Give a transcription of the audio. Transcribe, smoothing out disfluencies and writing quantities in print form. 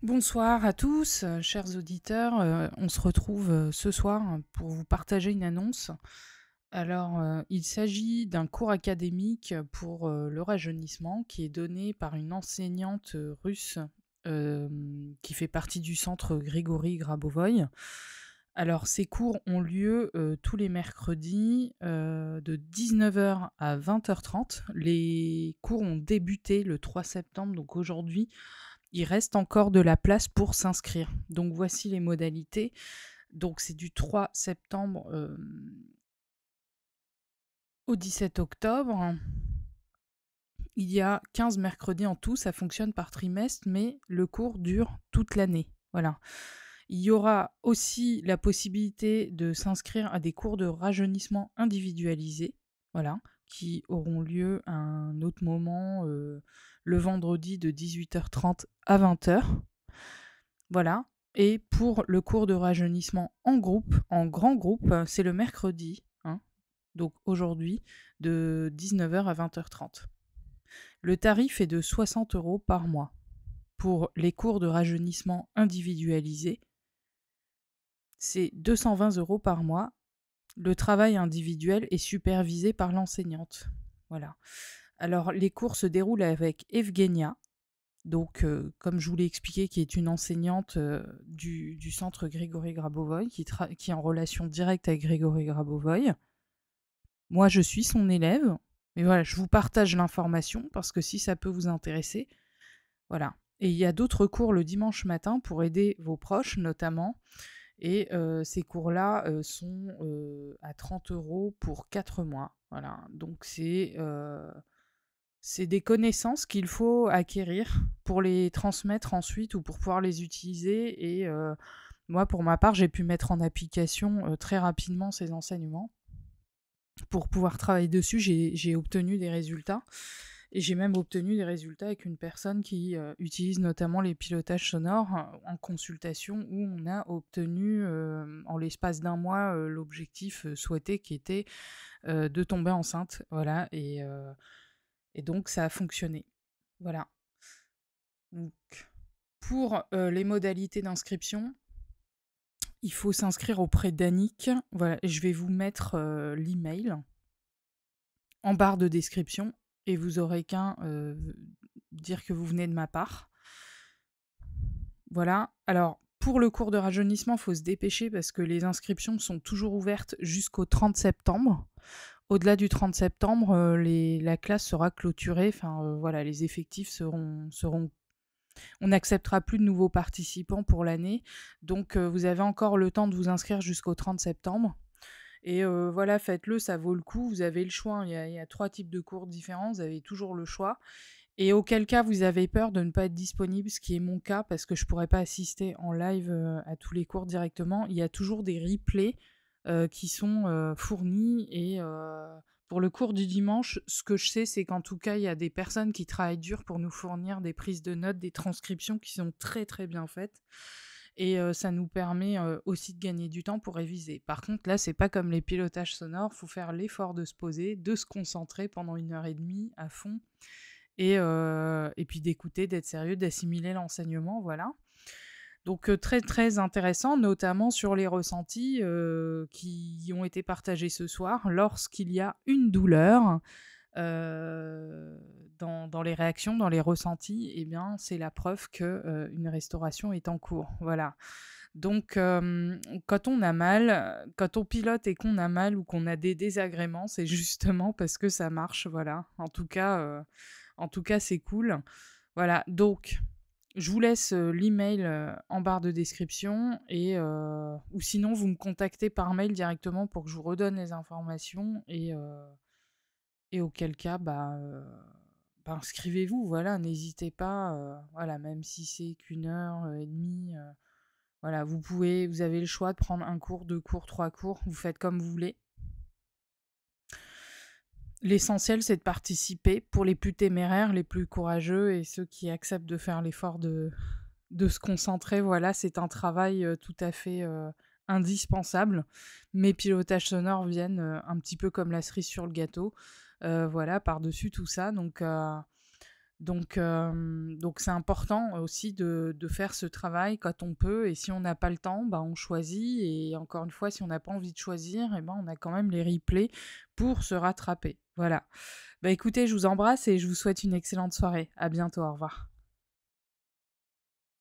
Bonsoir à tous, chers auditeurs. On se retrouve ce soir pour vous partager une annonce. Alors, il s'agit d'un cours académique pour le rajeunissement qui est donné par une enseignante russe qui fait partie du centre Grigory Grabovoï. Alors, ces cours ont lieu tous les mercredis de 19h à 20h30. Les cours ont débuté le 3 septembre, donc aujourd'hui, il reste encore de la place pour s'inscrire. Donc voici les modalités. Donc c'est du 3 septembre au 17 octobre. Il y a 15 mercredis en tout, ça fonctionne par trimestre, mais le cours dure toute l'année. Voilà. Il y aura aussi la possibilité de s'inscrire à des cours de rajeunissement individualisés, voilà, qui auront lieu à un autre moment, le vendredi de 18h30 à 20h. Voilà. Et pour le cours de rajeunissement en groupe, en grand groupe, c'est le mercredi, hein, donc aujourd'hui, de 19h à 20h30. Le tarif est de 60 € par mois. Pour les cours de rajeunissement individualisés, c'est 220 € par mois. Le travail individuel est supervisé par l'enseignante. Voilà. Alors, les cours se déroulent avec Evgenia, donc, comme je vous l'ai expliqué, qui est une enseignante du centre Grigory Grabovoï, qui est en relation directe avec Grigory Grabovoï. Moi, je suis son élève. Mais voilà, je vous partage l'information parce que si ça peut vous intéresser, voilà. Et il y a d'autres cours le dimanche matin pour aider vos proches, notamment. Et ces cours-là sont à 30 € pour 4 mois. Voilà. Donc, c'est des connaissances qu'il faut acquérir pour les transmettre ensuite ou pour pouvoir les utiliser. Et moi, pour ma part, j'ai pu mettre en application très rapidement ces enseignements. Pour pouvoir travailler dessus, j'ai obtenu des résultats. Et j'ai même obtenu des résultats avec une personne qui utilise notamment les pilotages sonores en consultation, où on a obtenu en l'espace d'un mois l'objectif souhaité, qui était de tomber enceinte. Voilà. Et donc, ça a fonctionné. Voilà. Donc, pour les modalités d'inscription, il faut s'inscrire auprès d'Annick. Voilà, je vais vous mettre l'email en barre de description et vous aurez qu'à dire que vous venez de ma part. Voilà. Alors, pour le cours de rajeunissement, il faut se dépêcher parce que les inscriptions sont toujours ouvertes jusqu'au 30 septembre. Au-delà du 30 septembre, la classe sera clôturée. Enfin, voilà, les effectifs seront. On n'acceptera plus de nouveaux participants pour l'année. Donc, vous avez encore le temps de vous inscrire jusqu'au 30 septembre. Et voilà, faites-le, ça vaut le coup. Vous avez le choix. Il y a 3 types de cours différents. Vous avez toujours le choix. Et auquel cas vous avez peur de ne pas être disponible, ce qui est mon cas parce que je ne pourrais pas assister en live à tous les cours directement, il y a toujours des replays qui sont fournis. Et pour le cours du dimanche, ce que je sais, c'est qu'en tout cas, il y a des personnes qui travaillent dur pour nous fournir des prises de notes, des transcriptions qui sont très très bien faites. Et ça nous permet aussi de gagner du temps pour réviser. Par contre, là, c'est pas comme les pilotages sonores, il faut faire l'effort de se poser, de se concentrer pendant 1h30 à fond. Et puis d'écouter, d'être sérieux, d'assimiler l'enseignement, voilà. Donc très très intéressant, notamment sur les ressentis qui ont été partagés ce soir. Lorsqu'il y a une douleur dans les réactions, dans les ressentis, eh bien c'est la preuve qu'une restauration est en cours. Voilà. Donc quand on a mal, quand on pilote et qu'on a mal ou qu'on a des désagréments, c'est justement parce que ça marche, voilà. En tout cas, c'est cool. Voilà, donc je vous laisse l'email en barre de description ou sinon vous me contactez par mail directement pour que je vous redonne les informations et auquel cas, inscrivez-vous, voilà, n'hésitez pas, voilà, même si c'est qu'une heure et demie, voilà, vous avez le choix de prendre un cours, 2 cours, 3 cours, vous faites comme vous voulez. L'essentiel, c'est de participer pour les plus téméraires, les plus courageux et ceux qui acceptent de faire l'effort de se concentrer. Voilà, c'est un travail tout à fait indispensable. Mes pilotages sonores viennent un petit peu comme la cerise sur le gâteau. Voilà, par-dessus tout ça. Donc c'est important aussi de faire ce travail quand on peut, et si on n'a pas le temps, bah, on choisit, et encore une fois, si on n'a pas envie de choisir, et ben, on a quand même les replays pour se rattraper. Voilà. Bah, écoutez, je vous embrasse et je vous souhaite une excellente soirée. À bientôt, au revoir.